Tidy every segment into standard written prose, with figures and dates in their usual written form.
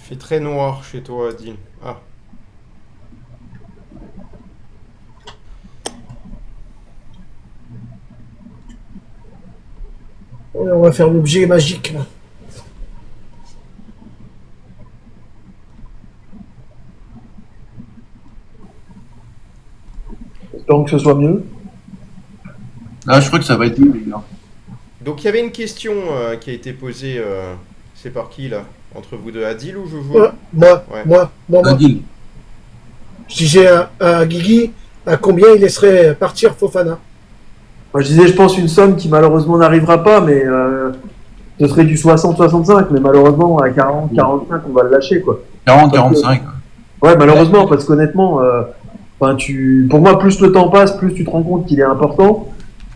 Fait très noir chez toi, Adil. Ah, On va faire l'objet magique, là. Espérons que ce soit mieux. Là, je crois que ça va être mieux, les gars. donc il y avait une question qui a été posée. C'est par qui là? Entre vous deux, Adil ou Ouais, Jojo? Ouais. moi. Adil. Je disais à Guigui à combien il laisserait partir Fofana. Moi, je disais, je pense une somme qui malheureusement n'arrivera pas, mais ce serait du 60-65, mais malheureusement à 40-45, on va le lâcher, quoi. 40-45. Ouais, malheureusement, parce qu'honnêtement, pour moi, plus le temps passe, plus tu te rends compte qu'il est important.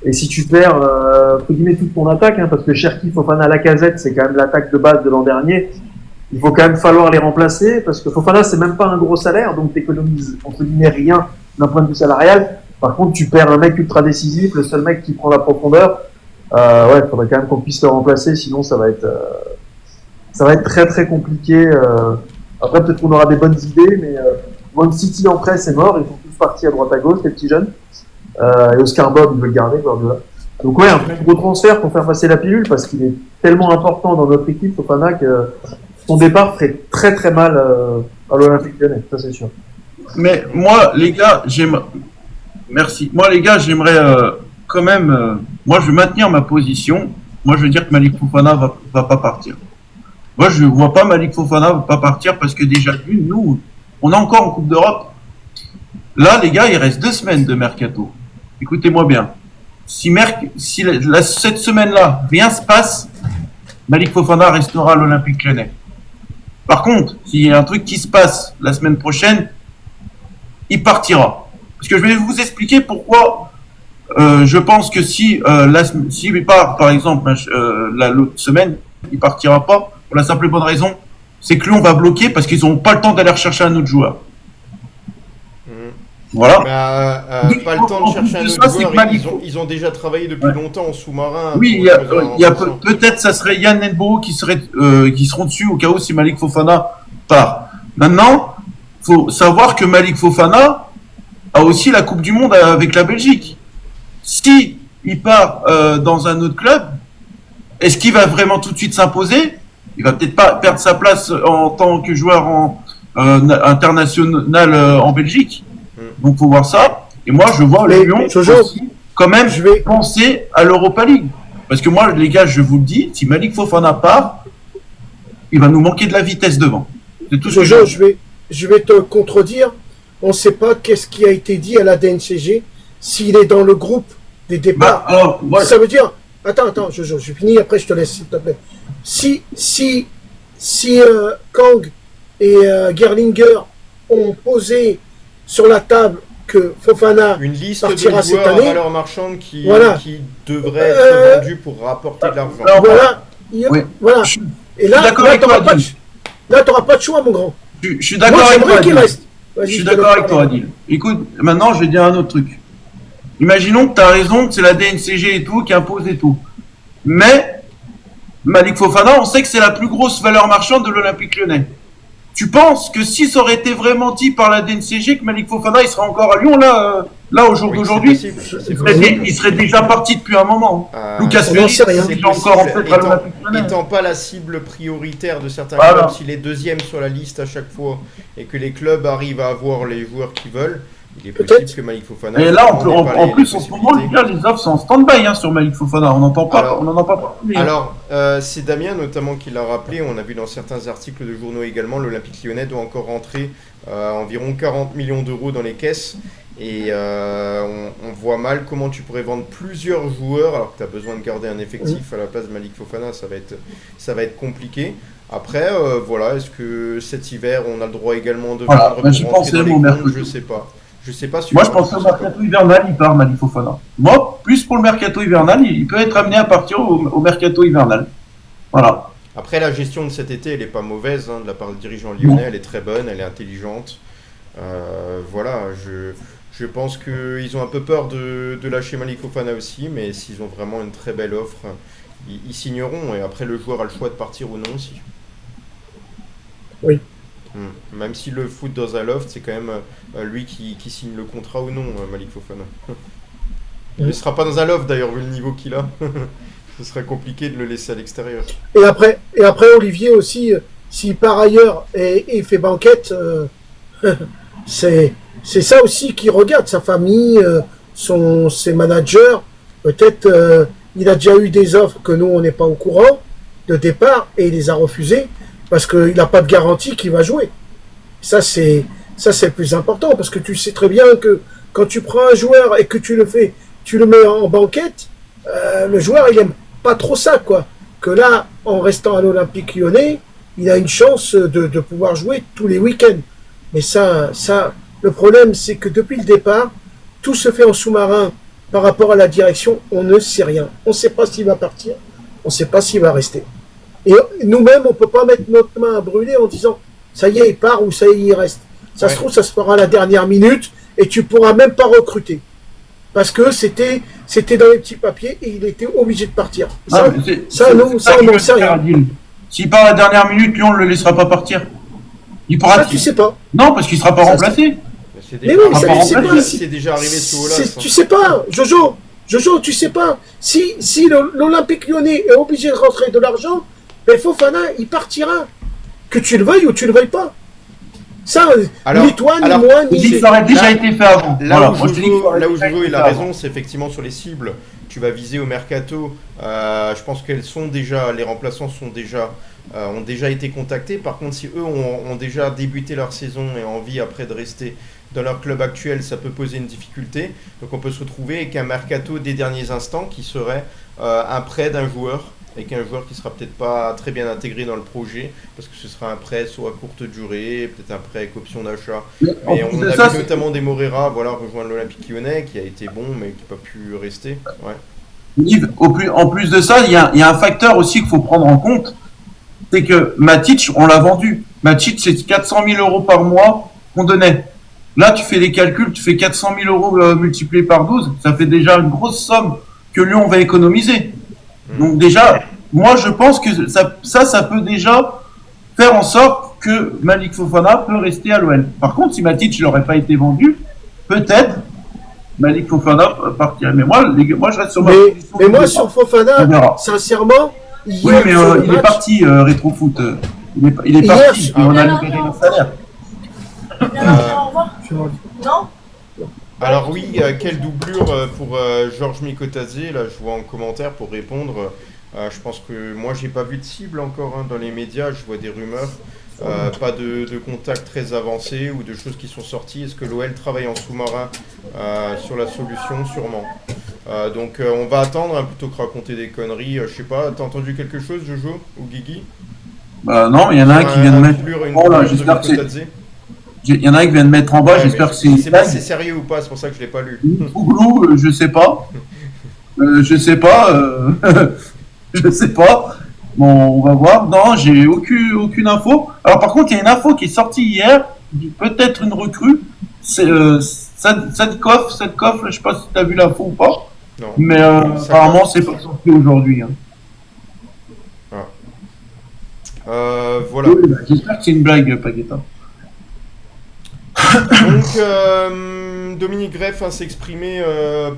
Et si tu perds, entre guillemets, toute ton attaque, hein, parce que Cherki, Fofana, Lacazette, c'est quand même l'attaque de base de l'an dernier, il faut quand même falloir les remplacer, parce que Fofana, c'est même pas un gros salaire, donc t'économises, entre guillemets, rien d'un point de vue salarial. Par contre, tu perds un mec ultra décisif, le seul mec qui prend la profondeur. Ouais, il faudrait quand même qu'on puisse le remplacer, sinon ça va être très très compliqué. Après, peut-être qu'on aura des bonnes idées, mais One City en presse est mort, ils sont tous partis à droite à gauche, les petits jeunes. Et Oscar Bob, il veut le garder, Guardiola. Donc ouais, un très gros transfert pour faire passer la pilule, parce qu'il est tellement important dans notre équipe, Fofana, que son départ ferait très très mal à l'Olympique Lyonnais, ça c'est sûr. Mais moi, les gars, Merci. Moi, les gars, j'aimerais quand même. Moi, je veux maintenir ma position. Moi, je veux dire que Malik Fofana va pas partir. Moi, je vois pas Malik Fofana va pas partir parce que déjà, nous, on est encore en Coupe d'Europe. Là, les gars, il reste 2 semaines de mercato. Écoutez-moi bien. Si cette semaine-là, rien se passe, Malik Fofana restera à l'Olympique Lyonnais. Par contre, s'il y a un truc qui se passe la semaine prochaine, il partira. Parce que je vais vous expliquer pourquoi je pense que s'il part, par exemple, l'autre semaine, il partira pas, pour la simple et bonne raison, c'est que Lyon va bloquer parce qu'ils n'ont pas le temps d'aller rechercher un autre joueur. Mhm. Voilà. Pas le temps de chercher un De autre ça, c'est joueur. que Malik- Ils ont déjà travaillé depuis longtemps en sous-marin. Oui, pour choisir un il y a remplaçant. peut-être ça serait Yann Nenbo qui seront dessus au cas où si Malik Fofana part. Maintenant, faut savoir que Malik Fofana a aussi la Coupe du Monde avec la Belgique. Si il part dans un autre club, est-ce qu'il va vraiment tout de suite s'imposer? Il va peut-être pas perdre sa place en tant que joueur international en Belgique. Donc faut voir ça. Et moi, je vois Mais, Lyon Jojo, aussi quand même je vais- penser à l'Europa League. Parce que moi, les gars, je vous le dis, si Malik Fofana part, il va nous manquer de la vitesse devant. C'est tout ce que Jojo, je je vais te contredire. On ne sait pas qu'est-ce qui a été dit à la DNCG, s'il est dans le groupe des départs. alors, moi, Ça veut dire. Attends, Jojo, je finis, après je te laisse, s'il te plaît. Si Kang et Gerlinger ont posé sur la table que Fofana Une liste partira de cette joueurs à année, valeur marchande Voilà. qui devraient être vendus pour rapporter de l'argent. alors, voilà. oui. Voilà. Je Et là, suis d'accord avec toi, Adil. t'auras pas de choix, mon grand. Je suis Moi, d'accord avec toi, j'aimerais qu'il Adil. reste. Vas-y, Je suis te laisse d'accord avec toi, parler. Adil. Écoute, maintenant, je vais dire un autre truc. Imaginons que tu as raison, que c'est la DNCG et tout qui impose et tout. Mais Malik Fofana, on sait que c'est la plus grosse valeur marchande de l'Olympique Lyonnais. Tu penses que si ça aurait été vraiment dit par la DNCG que Malik Fofana il serait encore à Lyon là au jour Oui, d'aujourd'hui, c'est possible, c'est il serait déjà parti depuis un moment. Lucas on n'en Ferry sait rien. c'est déjà encore en fait à l'Olympique Lyonnais. Étant pas la cible prioritaire de certains Voilà. clubs, s'il est deuxième sur la liste à chaque fois et que les clubs arrivent à avoir les joueurs qu'ils veulent, il est possible Peut-être. que Malik Fofana. Et là, n'ait pas en les plus, en ce moment, les possibilités. gars, les offres sont en stand-by hein, sur Malik Fofana. On n'entend pas, Alors- on n'en a pas parlé. Alors, c'est Damien notamment qui l'a rappelé, on a vu dans certains articles de journaux également, l'Olympique Lyonnais doit encore rentrer environ 40 millions d'euros dans les caisses. Et on voit mal comment tu pourrais vendre plusieurs joueurs alors que tu as besoin de garder un effectif à la place de Malik Fofana, ça va être compliqué. Après, voilà, est-ce que cet hiver on a le droit également de Voilà, vendre ben, j'y pour rentrer pensais, dans les mon comptes? mercato. Je sais pas. Je sais pas si Moi, je pense au mercato hivernal, il part Malik Fofana. Moi, plus pour le mercato hivernal, il peut être amené à partir au mercato hivernal. Voilà. Après, la gestion de cet été, elle est pas mauvaise hein, de la part des dirigeants lyonnais, elle est très bonne, elle est intelligente. Voilà, je pense qu'ils ont un peu peur de lâcher Malik Fofana aussi, mais s'ils ont vraiment une très belle offre, ils signeront. Et après, le joueur a le choix de partir ou non aussi. Oui. Même s'il le fout dans un loft, c'est quand même lui qui signe le contrat ou non, Malik Fofana. Il ne sera pas dans un loft d'ailleurs, vu le niveau qu'il a. Ce serait compliqué de le laisser à l'extérieur. Et après Olivier aussi, si par ailleurs et fait banquette, c'est ça aussi qu'il regarde, sa famille, ses managers. Peut-être il a déjà eu des offres que nous on n'est pas au courant de départ et il les a refusées parce qu'il n'a pas de garantie qu'il va jouer. Ça c'est le plus important parce que tu sais très bien que quand tu prends un joueur et que tu le mets en banquette, le joueur il aime pas trop ça quoi. Que là en restant à l'Olympique Lyonnais, il a une chance de pouvoir jouer tous les week-ends. Mais ça, le problème, c'est que depuis le départ, tout se fait en sous-marin par rapport à la direction. On ne sait rien. On ne sait pas s'il va partir. On ne sait pas s'il va rester. Et nous-mêmes, on ne peut pas mettre notre main à brûler en disant ça y est, il part ou ça y est, il reste. Ça se trouve, ça se fera à la dernière minute et tu ne pourras même pas recruter. Parce que c'était dans les petits papiers et il était obligé de partir. Ça, on n'en sait rien. S'il part à la dernière minute, Lyon ne le laissera pas partir. Il pourra. Ça, tu sais pas. Non, parce qu'il ne sera pas remplacé. Mais oui, mais ça, tu sais pas. C'est déjà arrivé sous Olas. Tu sais pas, Jojo, tu sais pas. Si l'Olympique Lyonnais est obligé de rentrer de l'argent, ben Fofana, il partira. Que tu le veuilles ou tu le veuilles pas. Ça, ni toi, ni moi, ni... Ça aurait déjà été fait avant. Là où Jojo il a raison, c'est effectivement sur les cibles. Tu vas viser au mercato. Je pense qu'elles sont déjà, les remplaçants ont déjà été contactés. Par contre, si eux ont déjà débuté leur saison et ont envie après de rester dans leur club actuel, ça peut poser une difficulté. Donc on peut se retrouver avec un mercato des derniers instants qui serait un prêt d'un joueur, avec un joueur qui sera peut-être pas très bien intégré dans le projet, parce que ce sera un prêt soit à courte durée, peut-être un prêt avec option d'achat. Mais on a vu notamment des Moreira rejoindre l'Olympique Lyonnais, qui a été bon, mais qui n'a pas pu rester. Ouais. Yves, en plus de ça, il y a un facteur aussi qu'il faut prendre en compte, c'est que Matic, on l'a vendu. Matic, c'est 400 000 € par mois qu'on donnait. Là, tu fais les calculs, tu fais 400 000 € multipliés par 12, ça fait déjà une grosse somme que Lyon va économiser. Donc déjà, moi je pense que ça peut déjà faire en sorte que Malik Fofana peut rester à l'OL. Par contre, si Matic n'aurait pas été vendu, peut-être Malik Fofana partirait. Mais moi je reste sur ma position. Mais moi sur Fofana, sincèrement, oui, mais il est parti, Rétrofoot. Il est parti, on a libéré le salaire. Non. Alors oui, quelle doublure pour Georges Mikotadze, là je vois en commentaire pour répondre. Je pense que moi j'ai pas vu de cible encore dans les médias, je vois des rumeurs, pas de contacts très avancés ou de choses qui sont sorties. Est-ce que l'OL travaille en sous-marin sur la solution? Sûrement. Donc on va attendre plutôt que raconter des conneries. Je sais pas, t'as entendu quelque chose Jojo ou Guigui? Non, il y en a un qui vient de mettre... Il y en a un qui vient de mettre en bas, j'espère que c'est... Je sais pas si c'est sérieux ou pas, c'est pour ça que je l'ai pas lu. Ouglou, je sais pas. Je sais pas. Bon, on va voir. Non, j'ai aucune info. Alors par contre, il y a une info qui est sortie hier, peut-être une recrue. C'est Sadkov, je sais pas si tu as vu l'info ou pas. Non. Mais apparemment, c'est pas sorti aujourd'hui. Voilà. Oui, j'espère que c'est une blague, Paqueta. Donc, Dominique Greff s'est exprimé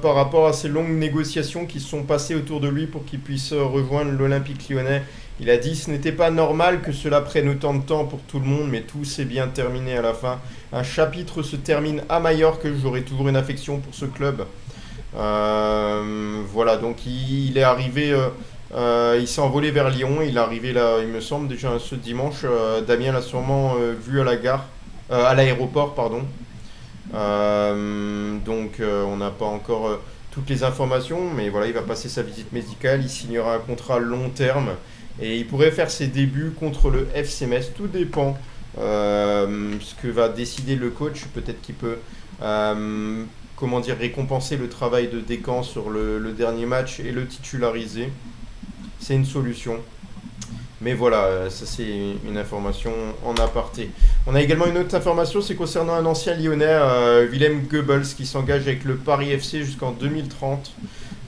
par rapport à ces longues négociations qui se sont passées autour de lui pour qu'il puisse rejoindre l'Olympique Lyonnais. Il a dit « Ce n'était pas normal que cela prenne autant de temps pour tout le monde, mais tout s'est bien terminé à la fin. Un chapitre se termine à Majorque, j'aurai toujours une affection pour ce club. » Voilà, donc il est arrivé... il s'est envolé vers Lyon, il est arrivé là, il me semble, déjà ce dimanche. Damien l'a sûrement vu à la gare. À l'aéroport, pardon. Donc on n'a pas encore toutes les informations, mais voilà, il va passer sa visite médicale, il signera un contrat long terme et il pourrait faire ses débuts contre le FC Metz. Tout dépend ce que va décider le coach. Peut-être qu'il peut récompenser le travail de Descamps sur le dernier match et le titulariser. C'est une solution. Mais voilà, ça c'est une information en aparté. On a également une autre information, c'est concernant un ancien lyonnais, Willem Goebbels, qui s'engage avec le Paris FC jusqu'en 2030.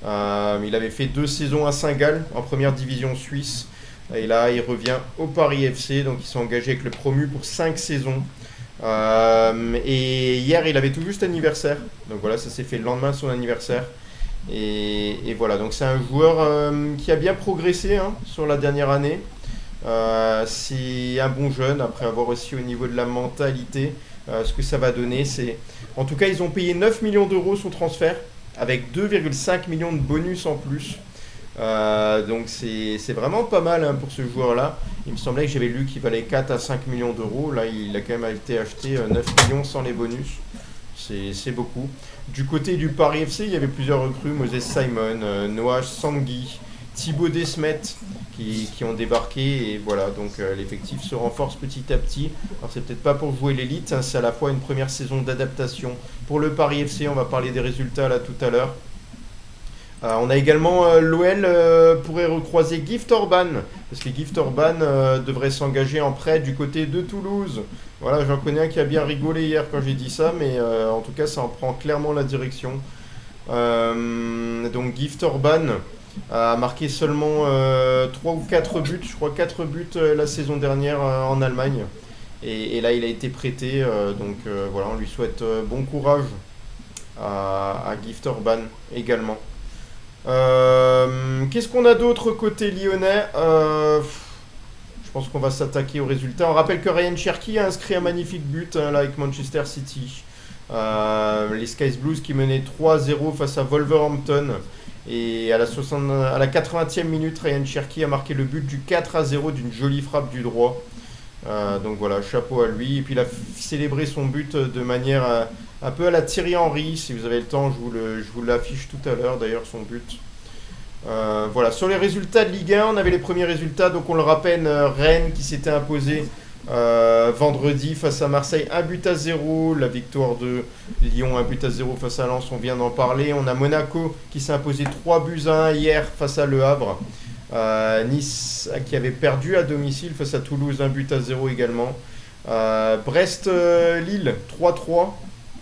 Il avait fait 2 saisons à Saint-Gall, en première division suisse. Et là, il revient au Paris FC. Donc, ils sont engagés avec le promu pour 5 saisons. Et hier, il avait tout juste anniversaire. Donc voilà, ça s'est fait le lendemain de son anniversaire. Et voilà, donc c'est un joueur qui a bien progressé sur la dernière année. C'est un bon jeune, après avoir aussi au niveau de la mentalité, ce que ça va donner. En tout cas, ils ont payé 9 millions d'euros son transfert, avec 2,5 millions de bonus en plus. Donc c'est vraiment pas mal pour ce joueur-là. Il me semblait que j'avais lu qu'il valait 4 à 5 millions d'euros. Là, il a quand même été acheté 9 millions sans les bonus. C'est beaucoup. Du côté du Paris FC, il y avait plusieurs recrues. Moses Simon, Noah Sangui, Thibaut Desmet qui ont débarqué. Et voilà, donc l'effectif se renforce petit à petit. Alors c'est peut-être pas pour jouer l'élite, c'est à la fois une première saison d'adaptation pour le Paris FC. On va parler des résultats là tout à l'heure. On a également l'OL pourrait recroiser Gift Orban, parce que Gift Orban devrait s'engager en prêt du côté de Toulouse. Voilà, j'en connais un qui a bien rigolé hier quand j'ai dit ça, mais en tout cas ça en prend clairement la direction. Donc Gift Orban a marqué seulement 3 ou 4 buts, je crois 4 buts la saison dernière en Allemagne. Et là il a été prêté, donc voilà, on lui souhaite bon courage à Gift Orban également. Qu'est-ce qu'on a d'autre côté lyonnais? Je pense qu'on va s'attaquer aux résultats. On rappelle que Ryan Cherki a inscrit un magnifique but là, avec Manchester City. Les Skies Blues qui menaient 3-0 face à Wolverhampton. Et à la 80e minute, Ryan Cherki a marqué le but du 4-0 d'une jolie frappe du droit. Donc voilà, chapeau à lui. Et puis il a célébré son but de manière un peu à la Thierry Henry. Si vous avez le temps, je vous l'affiche tout à l'heure d'ailleurs, son but. Voilà, sur les résultats de Ligue 1, on avait les premiers résultats. Donc on le rappelle, Rennes qui s'était imposé vendredi face à Marseille, 1-0. La victoire de Lyon, 1-0 face à Lens, on vient d'en parler. On a Monaco qui s'est imposé 3-1 hier face à Le Havre. Nice qui avait perdu à domicile face à Toulouse, 1-0 également. Brest-Lille 3-3.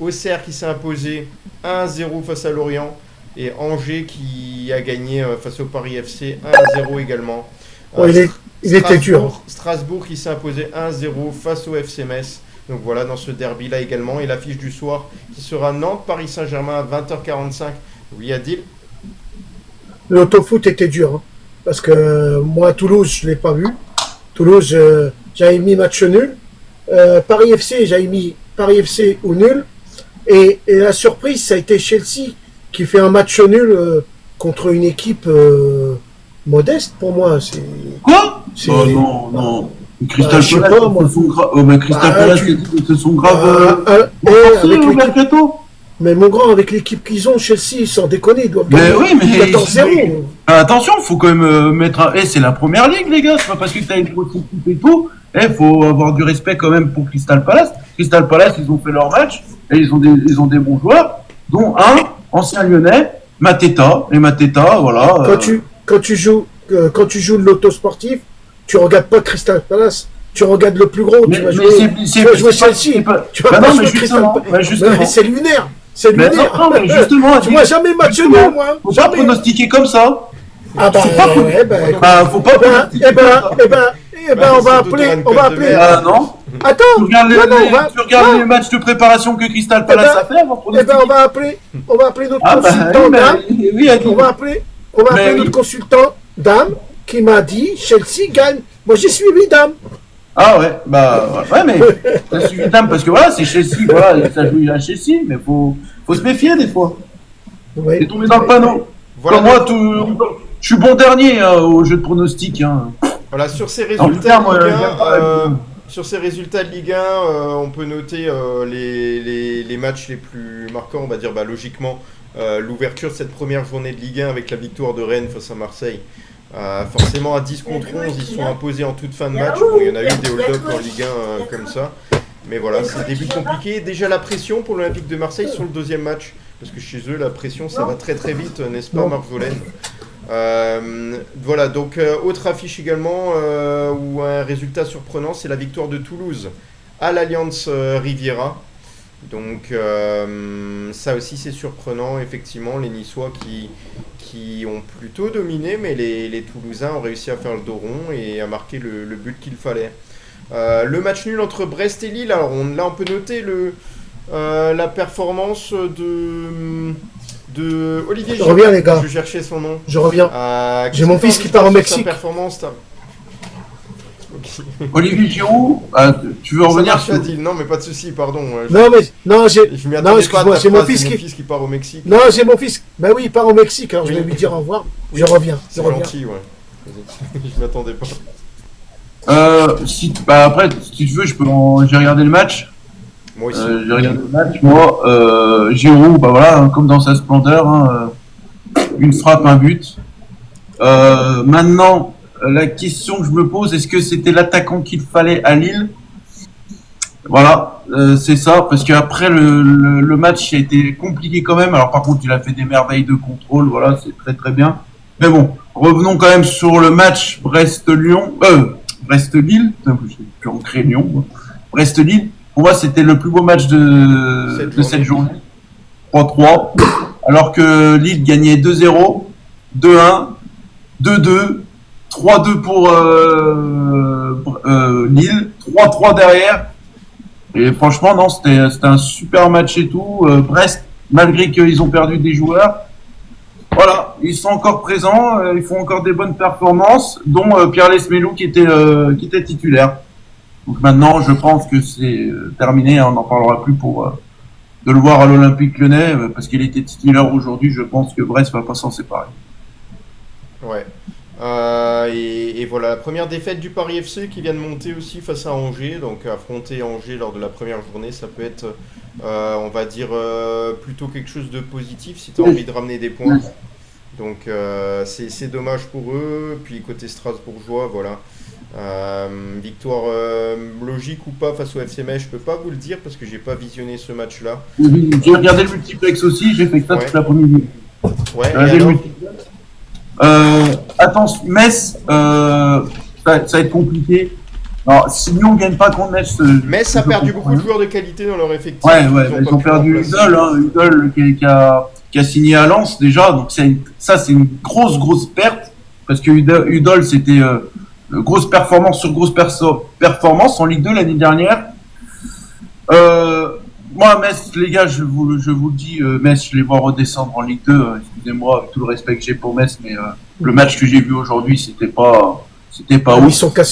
Auxerre qui s'est imposé 1-0 face à Lorient. Et Angers qui a gagné face au Paris FC 1-0 également. Il était dur. Strasbourg qui s'est imposé 1-0 face au FC Metz. Donc voilà, dans ce derby-là également. Et l'affiche du soir qui sera Nantes-Paris Saint-Germain à 20h45. Oui, Adil. L'autofoot était dur. Parce que moi, Toulouse, je ne l'ai pas vu. Toulouse, j'avais mis match nul. Paris FC, j'avais mis Paris FC ou nul. Et la surprise, ça a été Chelsea qui fait un match nul contre une équipe modeste pour moi. Quoi? Non. Crystal Palace, se sont grave avec au mercato. Mais mon grand, avec l'équipe qu'ils ont, Chelsea, sans déconner, ils doivent gagner 14-0. Attention, faut quand même mettre c'est la première ligue, les gars. C'est pas parce que t'as une grosse équipe et tout. Faut avoir du respect quand même pour Crystal Palace. Crystal Palace, ils ont fait leur match et ils ont des bons joueurs, dont un ancien lyonnais, Mateta. Et Mateta, voilà. Quand tu joues le loto sportif, tu regardes pas Crystal Palace. Tu regardes le plus gros. Tu vas jouer Chelsea. Tu vas pas jouer Crystal Palace. C'est lunaire. C'est lunaire. Non, mais justement, tu vois jamais match nul, moi. Faut pas pronostiquer comme ça. Ah bah, faut pas pronostiquer. On va appeler. Ah non. Attends. Tu regardes les matchs de préparation que Crystal Palace a fait. On va appeler notre consultant Dame. On va appeler notre consultant Dame qui m'a dit Chelsea gagne. Moi j'ai suivi Dame. Ah ouais, mais t'as suivi Dame parce que voilà, c'est Chelsea, voilà, ça joue à Chelsea, mais faut se méfier des fois. Ouais. T'es tombé dans le panneau. Voilà. Comme moi, je suis bon dernier au jeu de pronostic. Voilà, sur ces résultats de Ligue 1, on peut noter les matchs les plus marquants, on va dire logiquement l'ouverture de cette première journée de Ligue 1 avec la victoire de Rennes face à Marseille. Forcément à 10 contre 11, ils sont imposés en toute fin de match. Bon, il y en a eu des hold-up en Ligue 1 comme ça. Mais voilà, c'est des buts compliqués. Déjà la pression pour l'Olympique de Marseille sur le deuxième match. Parce que chez eux, la pression, ça va très très vite, n'est-ce pas, Marc Jolène? Voilà, donc autre affiche également, où un résultat surprenant, c'est la victoire de Toulouse à l'Alliance Riviera. Donc ça aussi c'est surprenant, effectivement, les Niçois qui ont plutôt dominé, mais les Toulousains ont réussi à faire le dos rond et à marquer le but qu'il fallait. Le match nul entre Brest et Lille, alors là on peut noter la performance de Olivier Je reviens, les gars. Je cherchais son nom. Je reviens. J'ai mon fils qui part au Mexique. Performance, Olivier Giroud, tu veux revenir sur... Non, mais pas de souci, pardon. Excuse-moi, j'ai mon fils qui part au Mexique. Non, j'ai mon fils. Ben oui, il part au Mexique, alors je vais lui dire au revoir. Je reviens. C'est gentil, ouais. Je m'attendais pas. Après, si tu veux, j'ai regardé le match. Moi aussi. J'ai regardé le match. Moi, Giroud, voilà, comme dans sa splendeur, une frappe, un but. Maintenant, la question que je me pose, est-ce que c'était l'attaquant qu'il fallait à Lille? Voilà, c'est ça, parce qu'après le match a été compliqué quand même. Alors par contre, il a fait des merveilles de contrôle, voilà, c'est très très bien. Mais bon, revenons quand même sur le match Brest-Lille. Je suis plus ancré Lyon. Brest-Lille. Pour moi, c'était le plus beau match de cette journée. 3-3. Alors que Lille gagnait 2-0, 2-1, 2-2. 3-2 pour Lille, 3-3 derrière. Et franchement, non, c'était un super match et tout. Brest, malgré qu'ils ont perdu des joueurs, voilà, ils sont encore présents, ils font encore des bonnes performances, dont Pierre Lesmelou qui était titulaire. Donc maintenant, je pense que c'est terminé, on n'en parlera plus de le voir à l'Olympique Lyonnais, parce qu'il était titulaire aujourd'hui. Je pense que Brest va pas s'en séparer. Ouais. Et voilà, la première défaite du Paris FC qui vient de monter aussi face à Angers. Donc affronter Angers lors de la première journée, ça peut être, on va dire, plutôt quelque chose de positif si tu as envie de ramener des points. Donc c'est dommage pour eux. Puis côté strasbourgeois, voilà. Victoire logique ou pas face au FC Metz, je peux pas vous le dire parce que j'ai pas visionné ce match-là. J'ai regardé le multiplex aussi, j'ai fait que ça toute l'après-midi. Ouais, et alors attention, Metz, ça va être compliqué. Alors, si Lyon ne gagne pas contre Metz... Metz a perdu beaucoup de joueurs de qualité dans leur effectif. Ouais, ils ont perdu Udol, qui a signé à Lens déjà. Donc c'est une grosse perte. Parce que Udol, c'était grosse performance sur grosse performance en Ligue 2 l'année dernière. Moi, Metz, les gars, je vous le dis, Metz, je les vois redescendre en Ligue 2. Excusez-moi, avec tout le respect que j'ai pour Metz, mais le match que j'ai vu aujourd'hui, c'était pas ouf. Ils sont quand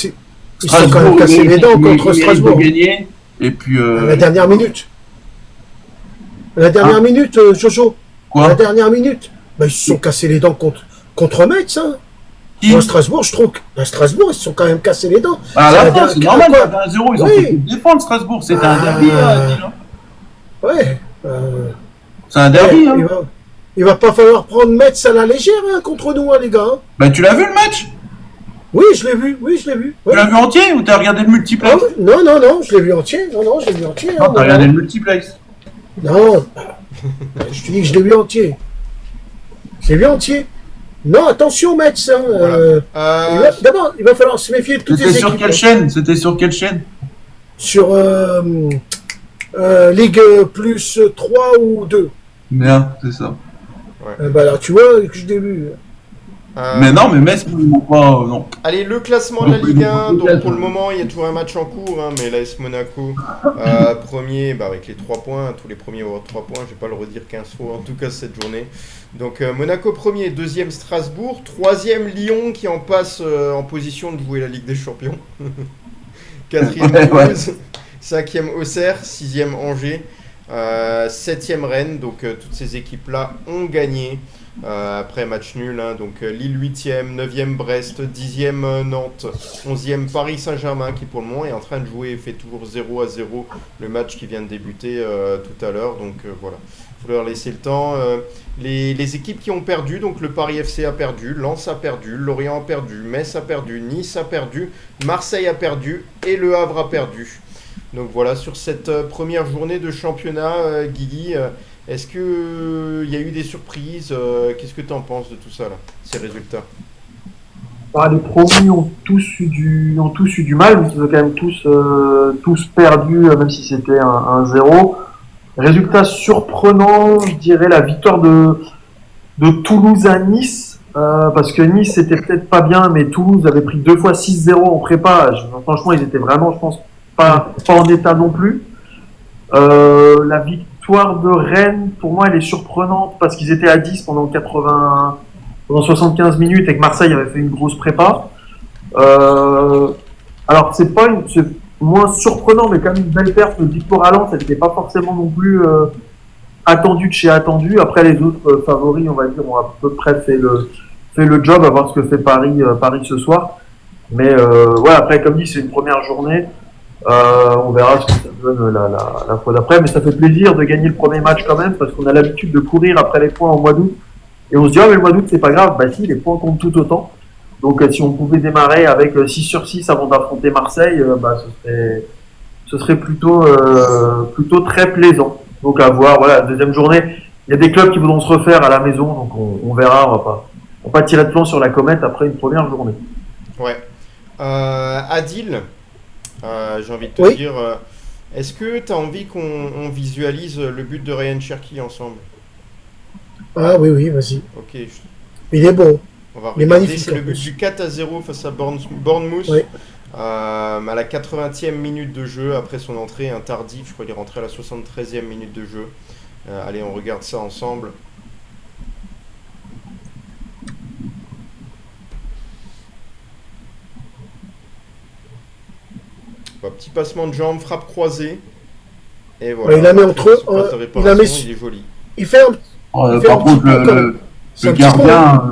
même cassés les dents contre Strasbourg. Gagner, et puis, la dernière minute. Jojo. Quoi? La dernière minute. Ils se sont cassés les dents contre Metz, hein. Moi, Strasbourg, je trouve qu'à Strasbourg, ils se sont quand même cassés les dents. À la fin, c'est normal, il y avait 1-0, ils ont fait défendre Strasbourg. C'était un derby, Ouais. C'est un derby, hein. Il va pas falloir prendre Metz à la légère, hein, contre nous, hein, les gars. Tu l'as vu le match? Oui, je l'ai vu. Ouais. Tu l'as vu entier ou t'as regardé le multiplex? Non, je l'ai vu entier. Non, je l'ai vu entier. Non, t'as regardé le multiplex. Non. Je te dis que je l'ai vu entier. Non, attention, Metz. Hein, voilà. D'abord, il va falloir se méfier de toutes les équipes. C'était sur quelle chaîne? Sur Ligue plus 3 ou 2. Merde, c'est ça. Ouais. Alors, tu vois que je l'ai vu. Mais non, mais Metz, pas. Non. Allez, le classement de la Ligue 1. Donc pour le moment, il y a toujours un match en cours, hein, mais l'AS Monaco, premier, avec les 3 points. Tous les premiers vont avoir 3 points. Je vais pas le redire 15 fois, en tout cas cette journée. Donc Monaco premier, deuxième Strasbourg, troisième Lyon qui en passe en position de jouer la Ligue des Champions. Quatrième Toulouse, cinquième Auxerre, sixième Angers, septième Rennes. Donc toutes ces équipes-là ont gagné. Après match nul, hein, donc Lille 8e, 9e Brest, 10e Nantes, 11e Paris Saint-Germain qui pour le moment est en train de jouer et fait toujours 0-0 le match qui vient de débuter tout à l'heure, donc voilà, il faut leur laisser le temps. Les équipes qui ont perdu, donc le Paris FC a perdu, Lens a perdu, Lorient a perdu, Metz a perdu, Nice a perdu, Marseille a perdu et Le Havre a perdu. Donc voilà, sur cette première journée de championnat, Guigui, est-ce qu'il y a eu des surprises? Qu'est-ce que tu en penses de tout ça, là, ces résultats? Les promus ont tous eu du mal, mais ils ont quand même tous perdu, même si c'était un 0. Résultat surprenant, je dirais la victoire de Toulouse à Nice, parce que Nice c'était peut-être pas bien, mais Toulouse avait pris 2 fois 6-0 en prépa. Franchement, ils étaient vraiment, je pense, pas en état non plus. La victoire de Rennes, pour moi, elle est surprenante parce qu'ils étaient à 10 pendant 75 minutes et que Marseille avait fait une grosse prépa. Alors c'est moins surprenant, mais quand même une belle perte de victoire à Lens. Elle n'était pas forcément non plus attendue de chez attendue. Après les autres favoris, on va dire, ont à peu près fait le job, à voir ce que fait Paris ce soir. Mais ouais, après comme dit, c'est une première journée. On verra ce que ça donne la fois d'après, mais ça fait plaisir de gagner le premier match quand même, parce qu'on a l'habitude de courir après les points au mois d'août, et on se dit mais le mois d'août c'est pas grave. Bah si, les points comptent tout autant. Donc si on pouvait démarrer avec 6 sur 6 avant d'affronter Marseille, ce serait plutôt très plaisant. Donc à voir, voilà, deuxième journée, il y a des clubs qui voudront se refaire à la maison, donc on verra, on va pas tirer de plan sur la comète après une première journée. Ouais. Adil, j'ai envie de te dire, est-ce que tu as envie qu'on visualise le but de Ryan Cherki ensemble? Ah oui, vas-y. Ok. Il est bon. On va Il est regarder, magnifique. c'est le but du 4-0 face à Bournemouth. Oui. À la 80e minute de jeu, après son entrée, un tardif, je crois qu'il est rentré à la 73e minute de jeu. Allez, on regarde ça ensemble. Petit passement de jambe, frappe croisée. Et voilà. Il la met entre eux. Il est joli. Il fait un. Par contre, le gardien.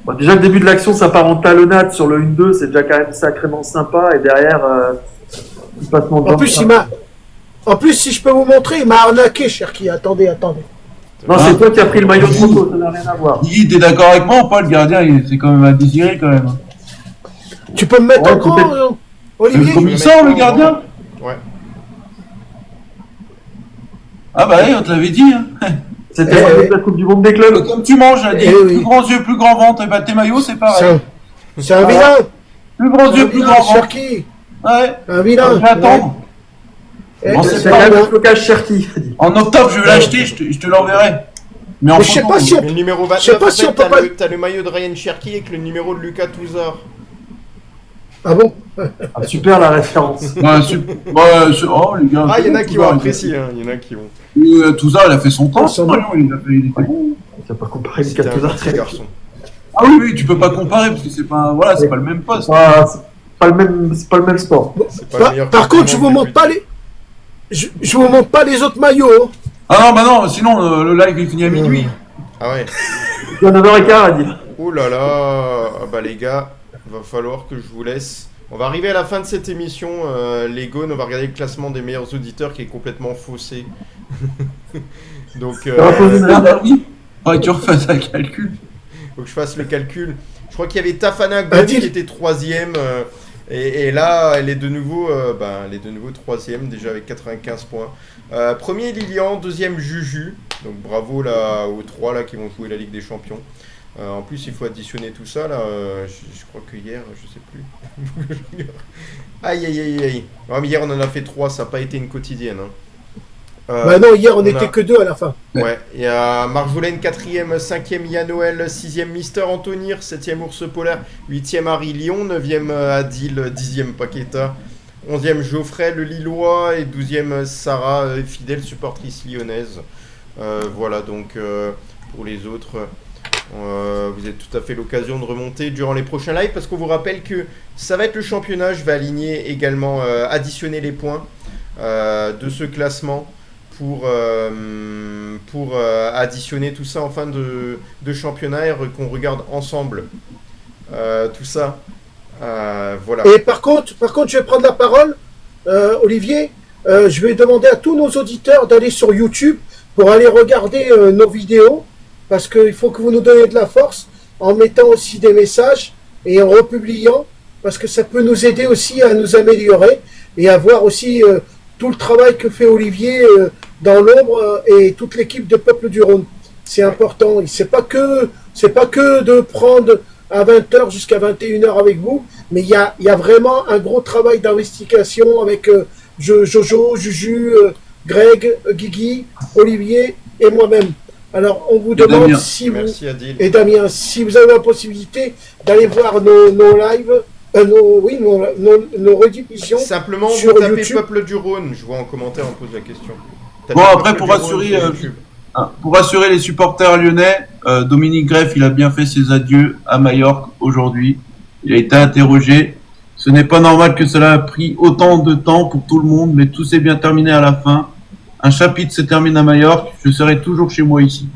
Bon, déjà, le début de l'action, ça part en talonnade sur le 1-2, c'est déjà quand même sacrément sympa. Et derrière, il passe mon temps. En plus, si je peux vous montrer, il m'a arnaqué, Cherki. Attendez. Non, c'est toi qui as pris le maillot de Moto, ça n'a rien à voir. Guy, t'es d'accord avec moi ou pas? Le gardien, c'est quand même à désirer quand même. Tu peux me mettre en grand, Olivier? Comme il sort, le gardien? Ouais. Ah bah oui, on te l'avait dit. Hein. C'était la Coupe du Monde des clubs. Comme tu manges, a dit. Plus grands yeux, plus grand ventre. Et bah tes maillots, c'est pareil. C'est un vilain. Plus grands yeux, plus grand ventre. Cherki. Ouais. Un vilain. Je vais attendre. Bon, c'est pas le flocage Cherki. En octobre, je vais l'acheter, je te l'enverrai. Mais je sais pas si le numéro 29, je sais pas si on peut pas. T'as le maillot de Ryan Cherki avec le numéro de Lucas Touzard. Ah bon? Ah, super la référence. Oh les gars. Ah, il y en a qui vont apprécier, il y en a qui vont. Touzard, il a fait son temps. Il était bon. Tu vas pas comparer Lucas Touzard avec garçon. Ah oui, tu peux pas comparer parce que c'est pas, c'est pas le même poste. C'est pas le même sport. Par contre, je vous montre pas les. Je vous montre pas les autres maillots. Ah non, bah non, sinon le live il finit à minuit. Ah ouais. Il y a 9h15 à dire. Oh là là, bah les gars, va falloir que je vous laisse. On va arriver à la fin de cette émission, les gones, on va regarder le classement des meilleurs auditeurs qui est complètement faussé. Donc, oui. Faudrait que tu refasses un calcul. Faut que je fasse le calcul. Je crois qu'il y avait Tafana Gon qui était 3ème. Et là, elle est de nouveau 3ème, déjà avec 95 points. Premier Lilian, 2ème Juju. Donc bravo là, aux 3 là, qui vont jouer la Ligue des Champions. En plus, il faut additionner tout ça là. Je crois que hier, je sais plus. Aïe. Oh, mais hier, on en a fait 3, ça n'a pas été une quotidienne. Hein. Bah non, hier, on n'était que 2 à la fin. Ouais, il y a Marjolaine 4ème, 5ème Yann Noël, 6ème Mister Antonir, 7ème Ours Polaire, 8ème Harry Lyon, 9ème Adil, 10ème Paqueta, 11ème Geoffrey le Lillois et 12ème Sarah, fidèle supportrice lyonnaise. Voilà, donc pour les autres, vous avez tout à fait l'occasion de remonter durant les prochains lives parce qu'on vous rappelle que ça va être le championnat. Je vais aligner également, additionner les points de ce classement pour additionner tout ça en fin de championnat et qu'on regarde ensemble tout ça. Voilà. Et par contre, je vais prendre la parole, Olivier. Je vais demander à tous nos auditeurs d'aller sur YouTube pour aller regarder nos vidéos, parce qu'il faut que vous nous donniez de la force en mettant aussi des messages et en republiant, parce que ça peut nous aider aussi à nous améliorer et à voir aussi tout le travail que fait Olivier dans l'ombre et toute l'équipe de Peuple du Rhône. C'est important. C'est pas que de prendre à 20h jusqu'à 21h avec vous, mais il y a vraiment un gros travail d'investigation avec Jojo, Juju, Greg, Guigui, Olivier et moi-même. Alors, on vous demande Damien. si vous... Merci Adil. Et Damien, si vous avez la possibilité d'aller voir nos lives, nos rediffusions. Simplement, sur vous tapez YouTube. Peuple du Rhône. Je vois en commentaire, on pose la question. Tapez Bon, après, Peuple pour du Rhône rassurer, sur YouTube. Pour rassurer les supporters lyonnais, Dominique Greff, il a bien fait ses adieux à Majorque aujourd'hui. Il a été interrogé. Ce n'est pas normal que cela a pris autant de temps pour tout le monde, mais tout s'est bien terminé à la fin. Un chapitre se termine à Majorque, je serai toujours chez moi ici.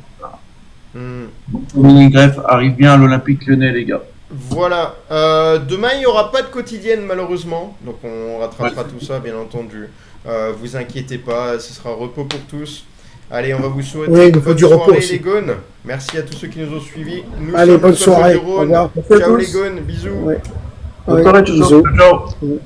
Hmm. Dominique Greff arrive bien à l'Olympique lyonnais, les gars. Voilà. Demain, il n'y aura pas de quotidienne, malheureusement. Donc, on rattrapera tout ça, bien entendu. Vous inquiétez pas, ce sera repos pour tous. Allez, on va vous souhaiter Oui, il une faut bonne du repos soirée, aussi. les gones. Merci à tous ceux qui nous ont suivis. Nous Allez, sommes bonne le Peuple soirée. du Rhône. Au revoir. Merci à Ciao tous. les gones, bisous. Ouais. Bonne soirée, ciao, ciao. Bisous. Ciao.